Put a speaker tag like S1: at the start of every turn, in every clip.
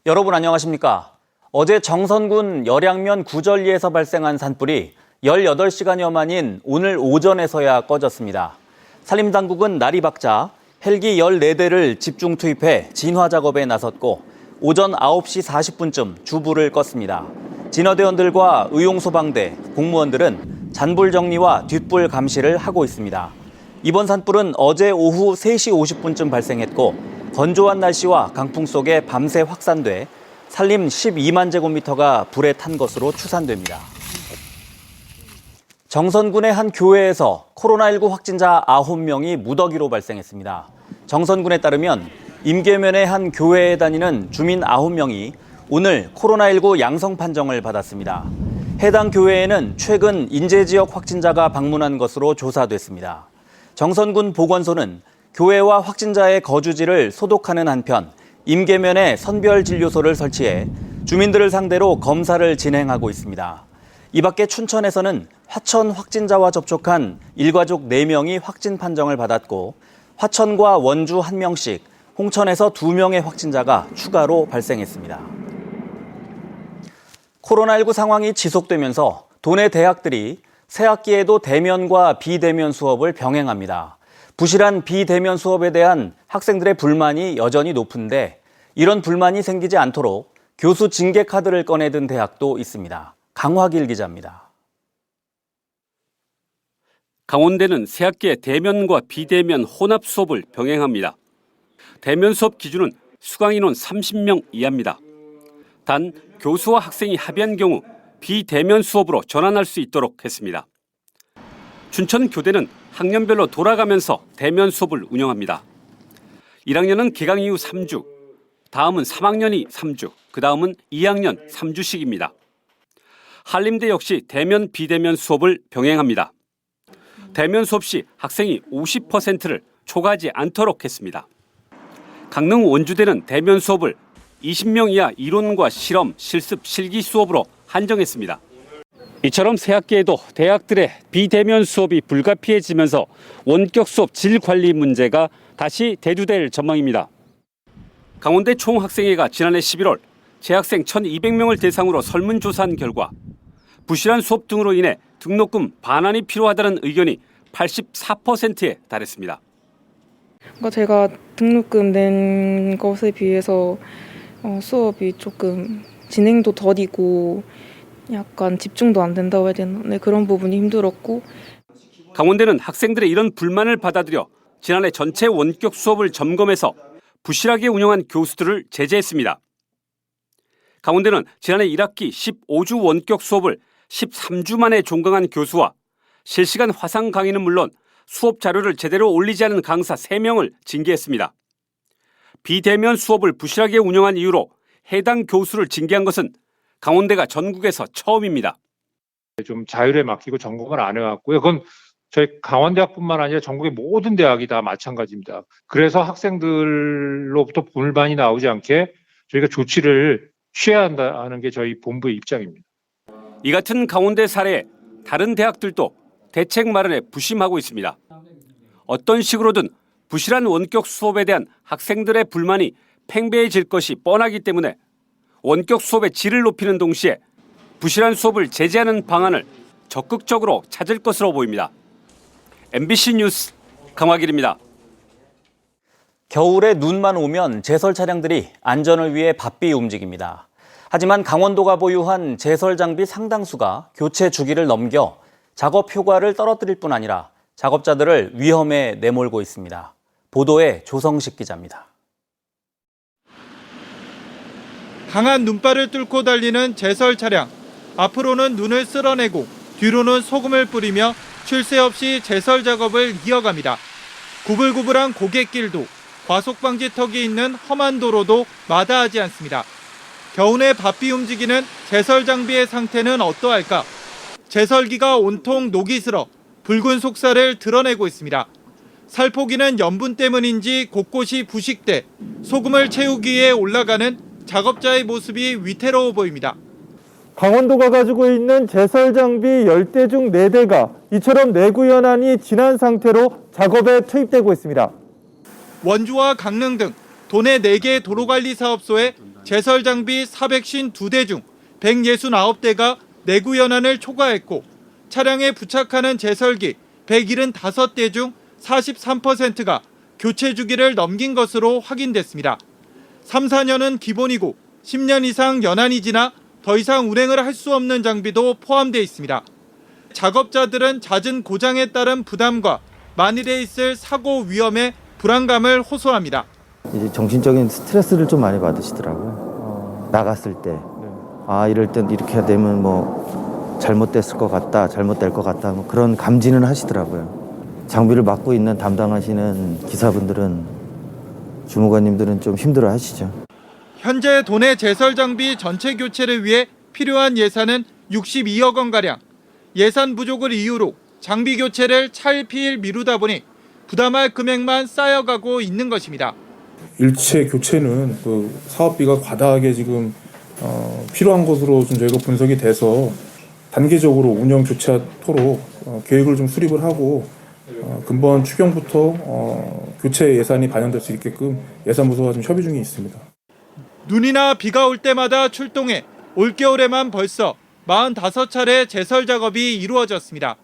S1: 여러분 안녕하십니까? 어제 정선군 열양면 구절리에서 발생한 산불이 18시간여 만인 오늘 오전에서야 꺼졌습니다. 산림당국은 날이 밝자 헬기 14대를 집중 투입해 진화 작업에 나섰고 오전 9시 40분쯤 주불을 껐습니다. 진화대원들과 의용소방대, 공무원들은 잔불 정리와 뒷불 감시를 하고 있습니다. 이번 산불은 어제 오후 3시 50분쯤 발생했고 건조한 날씨와 강풍 속에 밤새 확산돼 산림 12만 제곱미터가 불에 탄 것으로 추산됩니다. 정선군의 한 교회에서 코로나19 확진자 9명이 무더기로 발생했습니다. 정선군에 따르면 임계면의 한 교회에 다니는 주민 9명이 오늘 코로나19 양성 판정을 받았습니다. 해당 교회에는 최근 인재지역 확진자가 방문한 것으로 조사됐습니다. 정선군 보건소는 교회와 확진자의 거주지를 소독하는 한편 임계면에 선별진료소를 설치해 주민들을 상대로 검사를 진행하고 있습니다. 이 밖에 춘천에서는 화천 확진자와 접촉한 일가족 4명이 확진 판정을 받았고 화천과 원주 1명씩, 홍천에서 2명의 확진자가 추가로 발생했습니다. 코로나19 상황이 지속되면서 도내 대학들이 새학기에도 대면과 비대면 수업을 병행합니다. 부실한 비대면 수업에 대한 학생들의 불만이 여전히 높은데 이런 불만이 생기지 않도록 교수 징계 카드를 꺼내든 대학도 있습니다. 강화길 기자입니다.
S2: 강원대는 새학기에 대면과 비대면 혼합 수업을 병행합니다. 대면 수업 기준은 수강 인원 30명 이하입니다. 단 교수와 학생이 합의한 경우 비대면 수업으로 전환할 수 있도록 했습니다. 춘천교대는 학년별로 돌아가면서 대면 수업을 운영합니다. 1학년은 개강 이후 3주, 다음은 3학년이 3주, 그 다음은 2학년 3주씩입니다. 한림대 역시 대면 비대면 수업을 병행합니다. 대면 수업 시 학생이 50%를 초과하지 않도록 했습니다. 강릉 원주대는 대면 수업을 20명 이하 이론과 실험, 실습, 실기 수업으로 한정했습니다. 이처럼 새학기에도 대학들의 비대면 수업이 불가피해지면서 원격 수업 질 관리 문제가 다시 대두될 전망입니다. 강원대 총학생회가 지난해 11월 재학생 1,200명을 대상으로 설문조사한 결과 부실한 수업 등으로 인해 등록금 반환이 필요하다는 의견이 84%에 달했습니다.
S3: 제가 등록금 낸 것에 비해서 수업이 조금 진행도 더디고 약간 집중도 안 된다고 해야 되나? 네, 그런 부분이 힘들었고.
S2: 강원대는 학생들의 이런 불만을 받아들여 지난해 전체 원격 수업을 점검해서 부실하게 운영한 교수들을 제재했습니다. 강원대는 지난해 1학기 15주 원격 수업을 13주 만에 종강한 교수와 실시간 화상 강의는 물론 수업 자료를 제대로 올리지 않은 강사 3명을 징계했습니다. 비대면 수업을 부실하게 운영한 이유로 해당 교수를 징계한 것은 강원대가 전국에서 처음입니다.
S4: 좀 자율에 맡기고 점검을 안 해왔고요. 그건 저희 강원대학뿐만 아니라 전국의 모든 대학이 다 마찬가지입니다. 그래서 학생들로부터 불만이 나오지 않게 저희가 조치를 취해야 한다는 게 저희 본부의 입장입니다.
S2: 이 같은 강원대 사례에 다른 대학들도 대책 마련에 부심하고 있습니다. 어떤 식으로든 부실한 원격 수업에 대한 학생들의 불만이 팽배해질 것이 뻔하기 때문에 원격 수업의 질을 높이는 동시에 부실한 수업을 제재하는 방안을 적극적으로 찾을 것으로 보입니다. MBC 뉴스 강화길입니다.
S1: 겨울에 눈만 오면 제설 차량들이 안전을 위해 바삐 움직입니다. 하지만 강원도가 보유한 제설 장비 상당수가 교체 주기를 넘겨 작업 효과를 떨어뜨릴 뿐 아니라 작업자들을 위험에 내몰고 있습니다. 보도에 조성식 기자입니다.
S5: 강한 눈발을 뚫고 달리는 제설 차량. 앞으로는 눈을 쓸어내고 뒤로는 소금을 뿌리며 쉴 새 없이 제설 작업을 이어갑니다. 구불구불한 고갯길도 과속 방지턱이 있는 험한 도로도 마다하지 않습니다. 겨우내 바삐 움직이는 제설 장비의 상태는 어떠할까? 제설기가 온통 녹이 슬어 붉은 속살을 드러내고 있습니다. 살포기는 염분 때문인지 곳곳이 부식돼 소금을 채우기 위해 올라가는 작업자의 모습이 위태로워 보입니다.
S6: 강원도가 가지고 있는 제설 장비 10대 중 4대가 이처럼 내구연한이 진한 상태로 작업에 투입되고 있습니다.
S5: 원주와 강릉 등 도내 4개 도로관리 사업소에 제설 장비 452대 중 169대가 내구 연한을 초과했고 차량에 부착하는 제설기 175대 중 43%가 교체 주기를 넘긴 것으로 확인됐습니다. 3, 4년은 기본이고 10년 이상 연한이 지나 더 이상 운행을 할 수 없는 장비도 포함되어 있습니다. 작업자들은 잦은 고장에 따른 부담과 만일에 있을 사고 위험에 불안감을 호소합니다.
S7: 이제 정신적인 스트레스를 좀 많이 받으시더라고요. 나갔을 때. 이럴 땐 이렇게 되면 뭐 잘못됐을 것 같다, 잘못될 것 같다, 뭐 그런 감지는 하시더라고요. 장비를 맡고 있는 담당하시는 기사분들은, 주무관님들은 좀 힘들어 하시죠.
S5: 현재 도내 제설 장비 전체 교체를 위해 필요한 예산은 62억 원가량. 예산 부족을 이유로 장비 교체를 차일피일 미루다 보니 부담할 금액만 쌓여가고 있는 것입니다.
S8: 일체 교체는 그 사업비가 과다하게 지금 필요한 것으로 좀 저희가 분석이 돼서 단계적으로 운영 교체토록 계획을 좀 수립을 하고 근본 추경부터 교체 예산이 반영될 수 있게끔 예산부서와 좀 협의 중에 있습니다.
S5: 눈이나 비가 올 때마다 출동해 올겨울에만 벌써 45차례 제설 작업이 이루어졌습니다.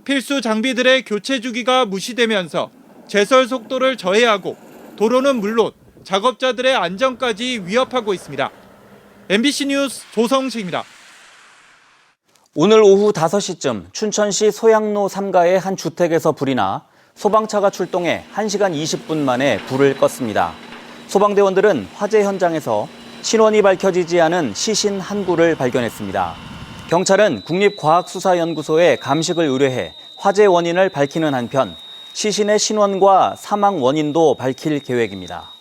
S5: 필수 장비들의 교체 주기가 무시되면서 제설 속도를 저해하고 도로는 물론 작업자들의 안전까지 위협하고 있습니다. MBC 뉴스 조성식입니다.
S1: 오늘 오후 5시쯤 춘천시 소양로 3가의 한 주택에서 불이 나 소방차가 출동해 1시간 20분 만에 불을 껐습니다. 소방대원들은 화재 현장에서 신원이 밝혀지지 않은 시신 한 구를 발견했습니다. 경찰은 국립과학수사연구소에 감식을 의뢰해 화재 원인을 밝히는 한편 시신의 신원과 사망 원인도 밝힐 계획입니다.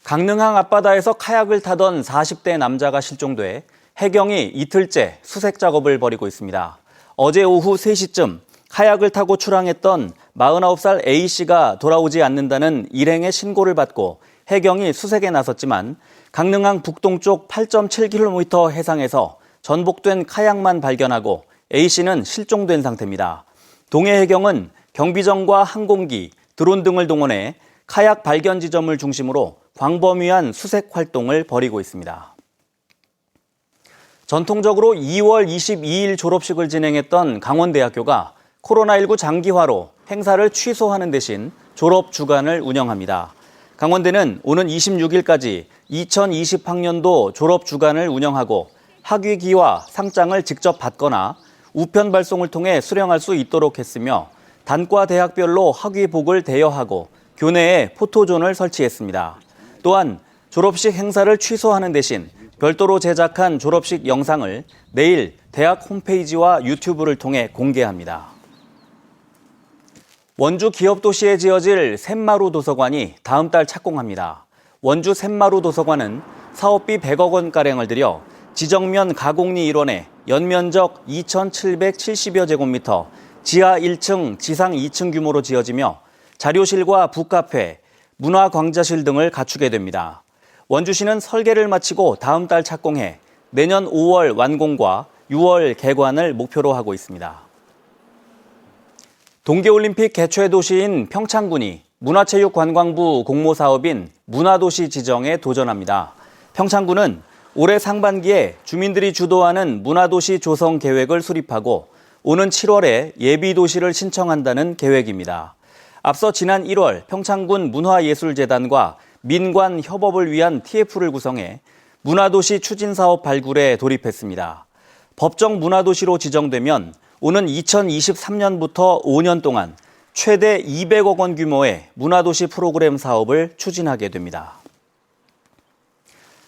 S1: 강릉항 앞바다에서 카약을 타던 40대 남자가 실종돼 해경이 이틀째 수색 작업을 벌이고 있습니다. 어제 오후 3시쯤 카약을 타고 출항했던 49살 A씨가 돌아오지 않는다는 일행의 신고를 받고 해경이 수색에 나섰지만 강릉항 북동쪽 8.7km 해상에서 전복된 카약만 발견하고 A씨는 실종된 상태입니다. 동해해경은 경비정과 항공기, 드론 등을 동원해 카약 발견 지점을 중심으로 광범위한 수색 활동을 벌이고 있습니다. 전통적으로 2월 22일 졸업식을 진행했던 강원대학교가 코로나19 장기화로 행사를 취소하는 대신 졸업 주간을 운영합니다. 강원대는 오는 26일까지 2020학년도 졸업 주간을 운영하고 학위기와 상장을 직접 받거나 우편 발송을 통해 수령할 수 있도록 했으며 단과 대학별로 학위복을 대여하고 교내에 포토존을 설치했습니다. 또한 졸업식 행사를 취소하는 대신 별도로 제작한 졸업식 영상을 내일 대학 홈페이지와 유튜브를 통해 공개합니다. 원주 기업도시에 지어질 샘마루 도서관이 다음 달 착공합니다. 원주 샘마루 도서관은 사업비 100억 원가량을 들여 지정면 가공리 일원에 연면적 2,770여 제곱미터, 지하 1층, 지상 2층 규모로 지어지며 자료실과 북카페, 문화광자실 등을 갖추게 됩니다. 원주시는 설계를 마치고 다음 달 착공해 내년 5월 완공과 6월 개관을 목표로 하고 있습니다. 동계올림픽 개최 도시인 평창군이 문화체육관광부 공모사업인 문화도시 지정에 도전합니다. 평창군은 올해 상반기에 주민들이 주도하는 문화도시 조성 계획을 수립하고 오는 7월에 예비도시를 신청한다는 계획입니다. 앞서 지난 1월 평창군 문화예술재단과 민관 협업을 위한 TF를 구성해 문화도시 추진사업 발굴에 돌입했습니다. 법정 문화도시로 지정되면 오는 2023년부터 5년 동안 최대 200억 원 규모의 문화도시 프로그램 사업을 추진하게 됩니다.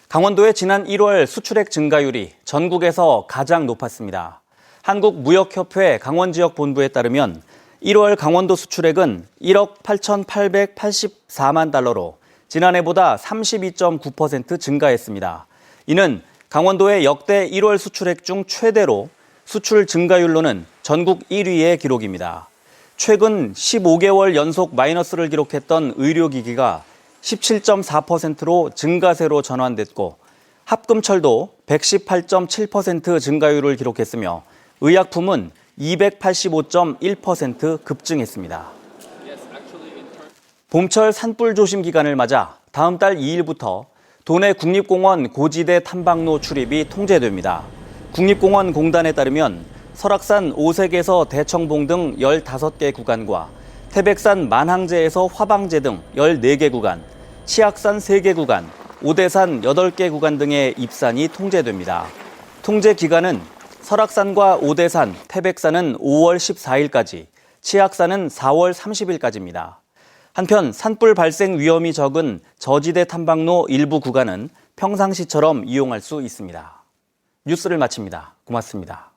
S1: 강원도의 지난 1월 수출액 증가율이 전국에서 가장 높았습니다. 한국무역협회 강원지역본부에 따르면 1월 강원도 수출액은 1억 8,884만 달러로 지난해보다 32.9% 증가했습니다. 이는 강원도의 역대 1월 수출액 중 최대로 수출 증가율로는 전국 1위의 기록입니다. 최근 15개월 연속 마이너스를 기록했던 의료기기가 17.4%로 증가세로 전환됐고 합금철도 118.7% 증가율을 기록했으며 의약품은 285.1% 급증했습니다. 봄철 산불 조심 기간을 맞아 다음 달 2일부터 도내 국립공원 고지대 탐방로 출입이 통제됩니다. 국립공원공단에 따르면 설악산 오색에서 대청봉 등 15개 구간과 태백산 만항제에서 화방제 등 14개 구간, 치악산 3개 구간, 오대산 8개 구간 등의 입산이 통제됩니다. 통제 기간은 설악산과 오대산, 태백산은 5월 14일까지, 치악산은 4월 30일까지입니다. 한편 산불 발생 위험이 적은 저지대 탐방로 일부 구간은 평상시처럼 이용할 수 있습니다. 뉴스를 마칩니다. 고맙습니다.